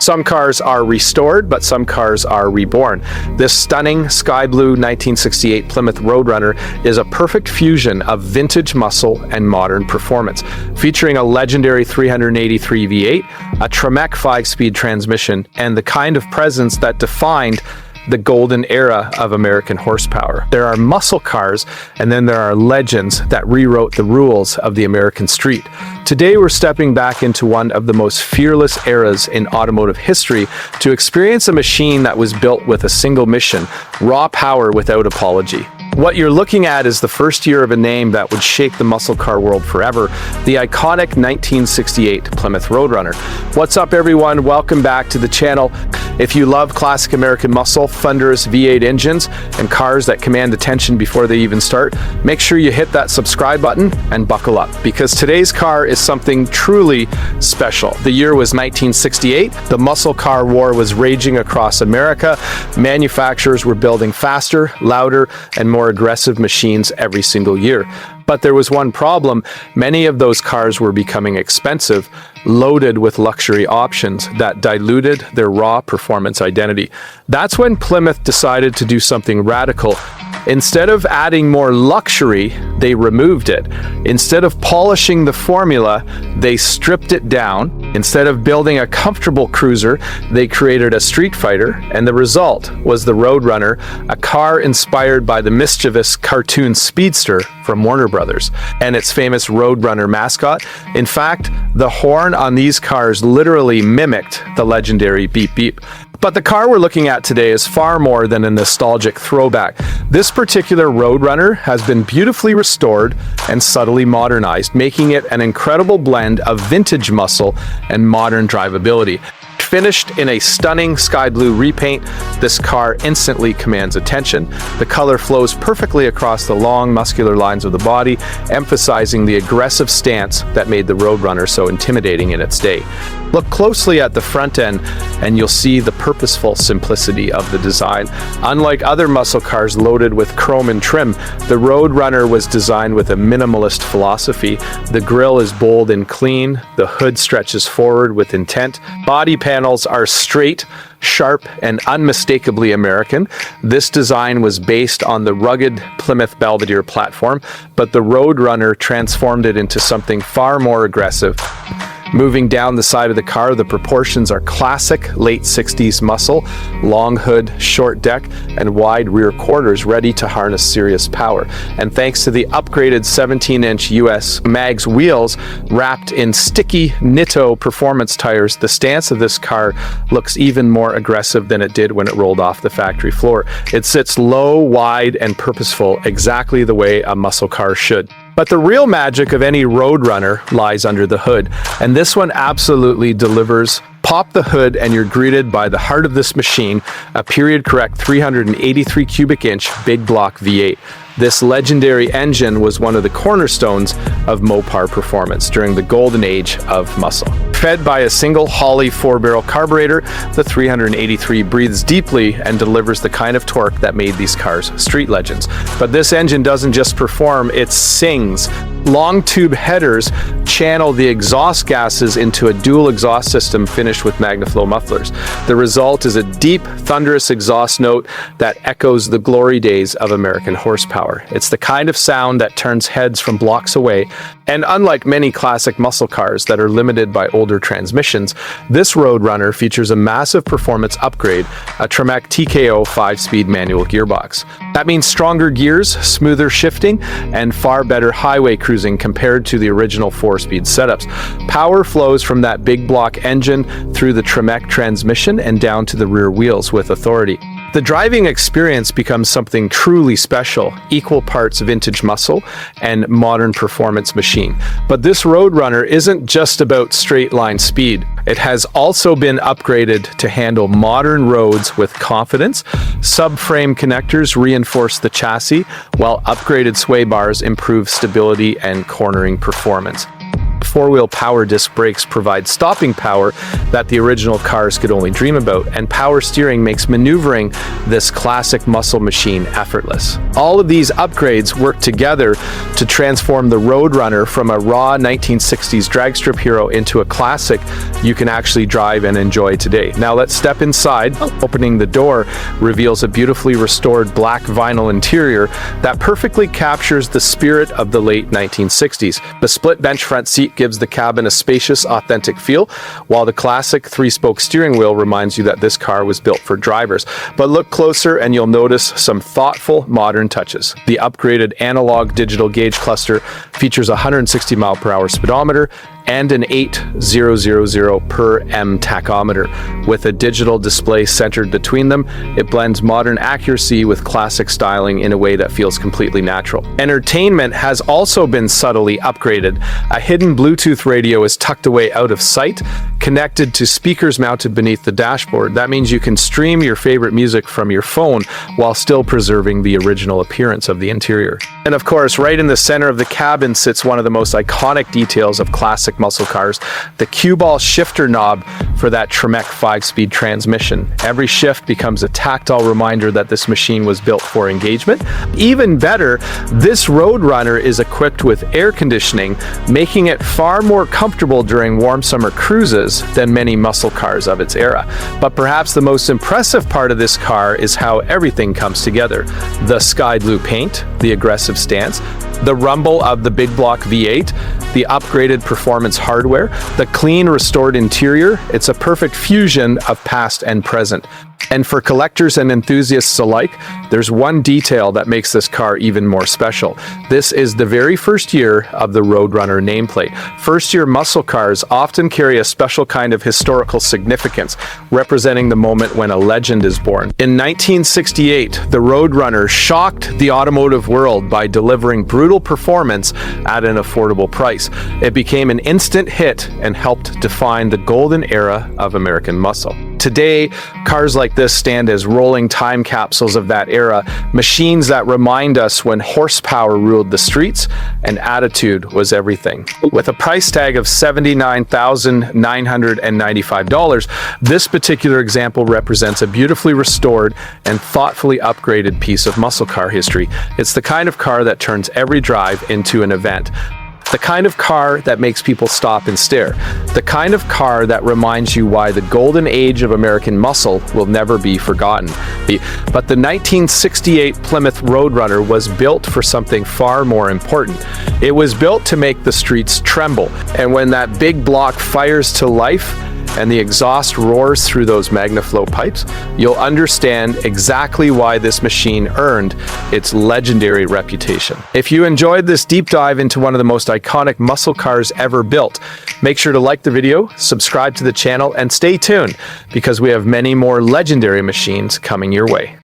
Some cars are restored, but some cars are reborn. This stunning sky blue 1968 Plymouth Road Runner is a perfect fusion of vintage muscle and modern performance, featuring a legendary 383 V8, a Tremec 5-speed transmission, and the kind of presence that defined the golden era of American horsepower. There are muscle cars, and then there are legends that rewrote the rules of the American street. Today, we're stepping back into one of the most fearless eras in automotive history to experience a machine that was built with a single mission: raw power without apology. What you're looking at is the first year of a name that would shake the muscle car world forever, the iconic 1968 Plymouth Road Runner. What's up, everyone? Welcome back to the channel. If you love classic American muscle, thunderous V8 engines, and cars that command attention before they even start, make sure you hit that subscribe button and buckle up, because today's car is something truly special. The year was 1968. The muscle car war was raging across America. Manufacturers were building faster, louder, and more aggressive machines every single year. But there was one problem: many of those cars were becoming expensive, loaded with luxury options that diluted their raw performance identity. That's when Plymouth decided to do something radical. Instead of adding more luxury, they removed it. Instead of polishing the formula, they stripped it down. Instead of building a comfortable cruiser, they created a street fighter, and the result was the Road Runner, a car inspired by the mischievous cartoon Speedster from Warner Brothers and its famous Road Runner mascot. In fact, the horn on these cars literally mimicked the legendary beep beep. But the car we're looking at today is far more than a nostalgic throwback. This particular Road Runner has been beautifully restored and subtly modernized, making it an incredible blend of vintage muscle and modern drivability. Finished in a stunning sky blue repaint, this car instantly commands attention. The color flows perfectly across the long, muscular lines of the body, emphasizing the aggressive stance that made the Road Runner so intimidating in its day. Look closely at the front end, and you'll see the purposeful simplicity of the design. Unlike other muscle cars loaded with chrome and trim, the Road Runner was designed with a minimalist philosophy. The grille is bold and clean, the hood stretches forward with intent, body panels are straight, sharp, and unmistakably American. This design was based on the rugged Plymouth Belvedere platform, but the Road Runner transformed it into something far more aggressive. Moving down the side of the car, the proportions are classic late 60s muscle: long hood, short deck, and wide rear quarters ready to harness serious power. And thanks to the upgraded 17-inch US mags wheels wrapped in sticky Nitto performance tires, the stance of this car looks even more aggressive than it did when it rolled off the factory floor. It sits low, wide, and purposeful, exactly the way a muscle car should. But the real magic of any Road Runner lies under the hood, and this one absolutely delivers. Pop the hood and you're greeted by the heart of this machine, a period-correct 383 cubic inch big block V8. This legendary engine was one of the cornerstones of Mopar performance during the golden age of muscle. Fed by a single Holley 4-barrel carburetor, the 383 breathes deeply and delivers the kind of torque that made these cars street legends. But this engine doesn't just perform, it sings. Long tube headers channel the exhaust gases into a dual exhaust system finished with MagnaFlow mufflers. The result is a deep, thunderous exhaust note that echoes the glory days of American horsepower. It's the kind of sound that turns heads from blocks away, and unlike many classic muscle cars that are limited by older transmissions, this Road Runner features a massive performance upgrade, a Tremec TKO 5-speed manual gearbox. That means stronger gears, smoother shifting, and far better highway cruising compared to the original 4-speed setups. Power flows from that big block engine through the Tremec transmission and down to the rear wheels with authority. The driving experience becomes something truly special, equal parts vintage muscle and modern performance machine. But this Road Runner isn't just about straight line speed. It has also been upgraded to handle modern roads with confidence. Subframe connectors reinforce the chassis, while upgraded sway bars improve stability and cornering performance. four-wheel power disc brakes provide stopping power that the original cars could only dream about, and power steering makes maneuvering this classic muscle machine effortless. All of these upgrades work together to transform the Road Runner from a raw 1960s drag strip hero into a classic you can actually drive and enjoy today. Now let's step inside. Opening the door reveals a beautifully restored black vinyl interior that perfectly captures the spirit of the late 1960s. The split bench front seat gives the cabin a spacious, authentic feel, while the classic three-spoke steering wheel reminds you that this car was built for drivers. But look closer and you'll notice some thoughtful, modern touches. The upgraded analog digital gauge cluster features a 160 mph speedometer and an 8000 per M tachometer. With a digital display centered between them, it blends modern accuracy with classic styling in a way that feels completely natural. Entertainment has also been subtly upgraded. A hidden Bluetooth radio is tucked away out of sight, connected to speakers mounted beneath the dashboard. That means you can stream your favorite music from your phone while still preserving the original appearance of the interior. And of course, right in the center of the cabin sits one of the most iconic details of classic muscle cars, the cue ball shifter knob for that Tremec 5-speed transmission. Every shift becomes a tactile reminder that this machine was built for engagement. Even better, this Road Runner is equipped with air conditioning, making it far more comfortable during warm summer cruises than many muscle cars of its era. But perhaps the most impressive part of this car is how everything comes together. The sky blue paint, the aggressive stance, the rumble of the big block V8, the upgraded performance hardware, the clean restored interior. It's a perfect fusion of past and present. And for collectors and enthusiasts alike, there's one detail that makes this car even more special. This is the very first year of the Road Runner nameplate. First-year muscle cars often carry a special kind of historical significance, representing the moment when a legend is born. In 1968, the Road Runner shocked the automotive world by delivering brutal performance at an affordable price. It became an instant hit and helped define the golden era of American muscle. Today, cars like this stand as rolling time capsules of that era, machines that remind us when horsepower ruled the streets and attitude was everything. With a price tag of $79,995, this particular example represents a beautifully restored and thoughtfully upgraded piece of muscle car history. It's the kind of car that turns every drive into an event. The kind of car that makes people stop and stare. The kind of car that reminds you why the golden age of American muscle will never be forgotten. But the 1968 Plymouth Road Runner was built for something far more important. It was built to make the streets tremble. And when that big block fires to life, and the exhaust roars through those MagnaFlow pipes, you'll understand exactly why this machine earned its legendary reputation. If you enjoyed this deep dive into one of the most iconic muscle cars ever built, make sure to like the video, subscribe to the channel, and stay tuned because we have many more legendary machines coming your way.